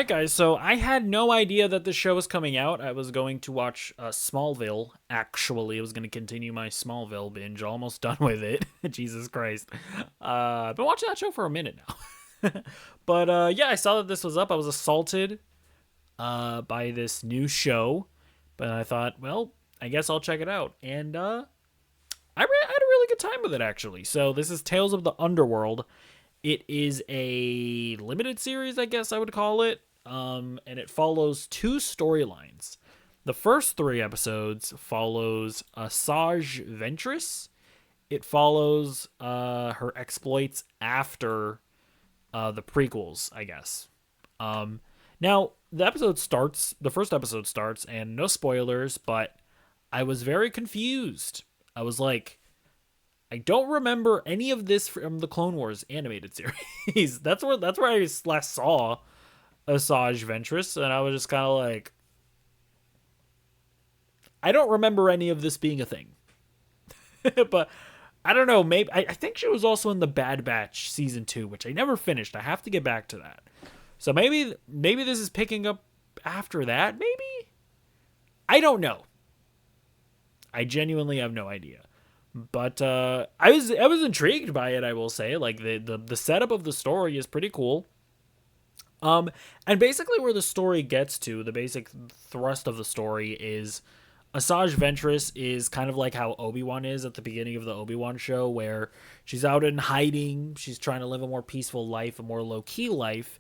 right, guys. So I had no idea that this show was coming out. I was going to watch Smallville. Actually, I was going to continue my Smallville binge. Almost done with it. Jesus Christ. I've been watching that show for a minute now. But yeah, I saw that this was up. I was assaulted by this new show, but I thought, well, I guess I'll check it out. And had a really good time with it, actually. So this is Tales of the Underworld. It is a limited series, I guess I would call it, and it follows two storylines. The first three episodes follows Asajj Ventress. It follows her exploits after the prequels, I guess. Now, the first episode starts, and no spoilers, but I was very confused. I was like, I don't remember any of this from the Clone Wars animated series. That's where I last saw Asajj Ventress, and I was just kind of like, I don't remember any of this being a thing. But I don't know. Maybe I think she was also in the Bad Batch season 2, which I never finished. I have to get back to that. So maybe this is picking up after that. Maybe I don't know. I genuinely have no idea. But I was intrigued by it. I will say, like the setup of the story is pretty cool. And basically where the story gets to, the basic thrust of the story is Asajj Ventress is kind of like how Obi-Wan is at the beginning of the Obi-Wan show, where she's out in hiding, she's trying to live a more peaceful life, a more low-key life,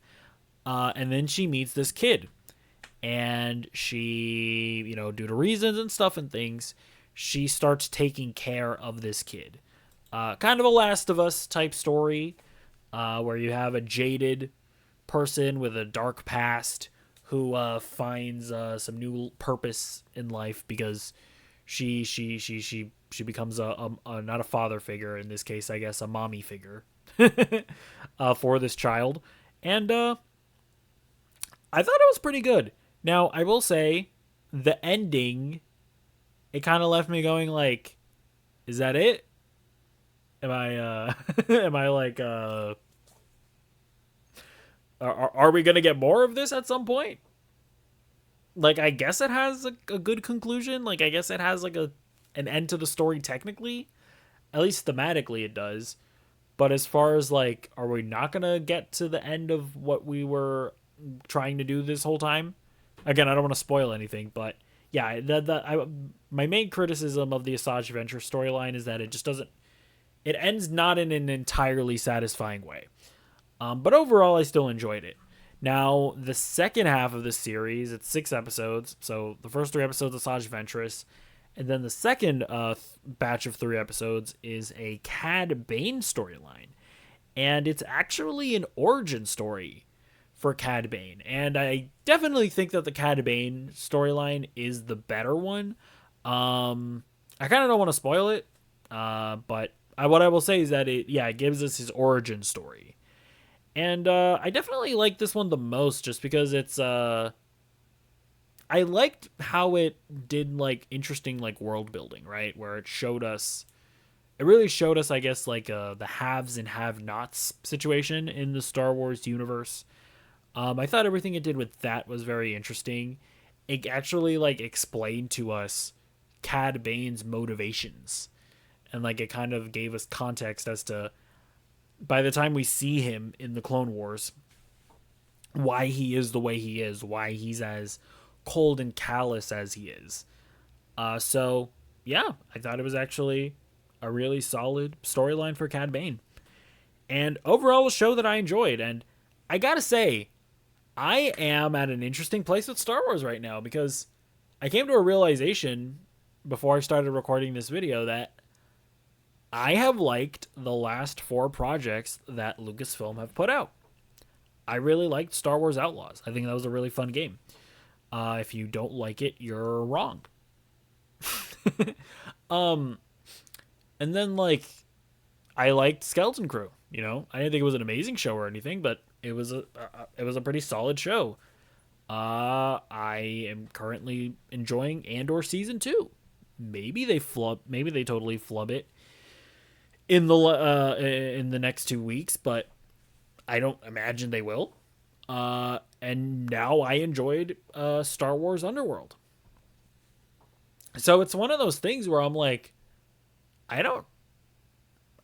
and then she meets this kid. And she, due to reasons and stuff and things, she starts taking care of this kid. Kind of a Last of Us type story, where you have a jaded person with a dark past who finds some new purpose in life because she becomes a not a father figure in this case, I guess a mommy figure for this child, and I thought it was pretty good. Now I will say the ending, it kind of left me going like, is that it? Am I am I like are we gonna get more of this at some point? Like, I guess it has a good conclusion. Like, I guess it has like an end to the story technically, at least thematically it does. But as far as like, are we not gonna get to the end of what we were trying to do this whole time? Again, I don't want to spoil anything, but yeah, my main criticism of the Asajj Ventress storyline is that it just doesn't. It ends not in an entirely satisfying way. But overall, I still enjoyed it. Now, the second half of the series, it's 6 episodes. So the first 3 episodes, Asajj Ventress. And then the second batch of 3 episodes is a Cad Bane storyline. And it's actually an origin story for Cad Bane. And I definitely think that the Cad Bane storyline is the better one. I kind of don't want to spoil it. But what I will say is that it gives us his origin story. And I definitely like this one the most just because it's I liked how it did like interesting like world building, right? Where it really showed us, I guess, like the haves and have-nots situation in the Star Wars universe. I thought everything it did with that was very interesting. It actually like explained to us Cad Bane's motivations, and like it kind of gave us context as to, by the time we see him in the Clone Wars, why he is the way he is, why he's as cold and callous as he is. So, yeah, I thought it was actually a really solid storyline for Cad Bane. And overall, a show that I enjoyed. And I gotta say, I am at an interesting place with Star Wars right now because I came to a realization before I started recording this video that I have liked the last 4 projects that Lucasfilm have put out. I really liked Star Wars Outlaws. I think that was a really fun game. If you don't like it, you're wrong. And then like, I liked Skeleton Crew. I didn't think it was an amazing show or anything, but it was a pretty solid show. I am currently enjoying Andor season 2. Maybe they totally flub it in the next 2 weeks, but I don't imagine they will. And now I enjoyed Star Wars Underworld. So it's one of those things where I'm like, I don't.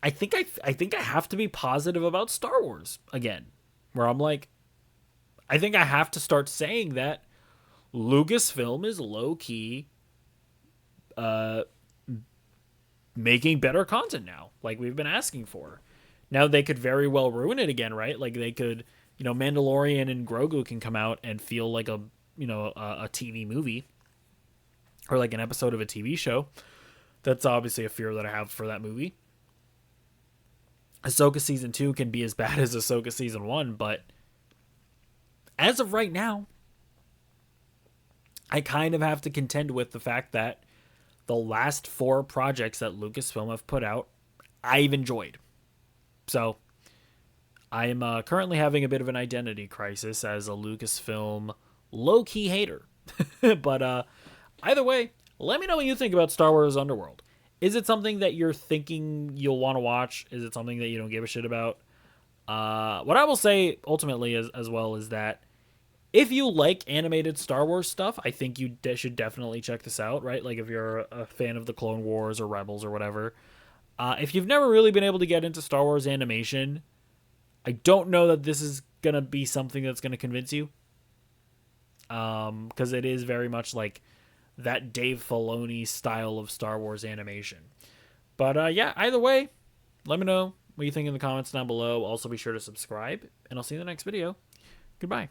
I think I have to be positive about Star Wars again. Where I'm like, I think I have to start saying that Lucasfilm is low key uh, making better content now, like we've been asking for. Now they could very well ruin it again, right? Like they could, Mandalorian and Grogu can come out and feel like a TV movie or like an episode of a TV show. That's obviously a fear that I have for that movie. Ahsoka season 2 can be as bad as Ahsoka season 1, but as of right now, I kind of have to contend with the fact that the last 4 projects that Lucasfilm have put out, I've enjoyed. So I am currently having a bit of an identity crisis as a Lucasfilm low-key hater. But either way, let me know what you think about Star Wars Underworld. Is it something that you're thinking you'll want to watch? Is it something that you don't give a shit about? What I will say ultimately as well is that if you like animated Star Wars stuff, I think you should definitely check this out, right? Like if you're a fan of the Clone Wars or Rebels or whatever. If you've never really been able to get into Star Wars animation, I don't know that this is going to be something that's going to convince you. Because it is very much like that Dave Filoni style of Star Wars animation. But yeah, either way, let me know what you think in the comments down below. Also, be sure to subscribe, and I'll see you in the next video. Goodbye.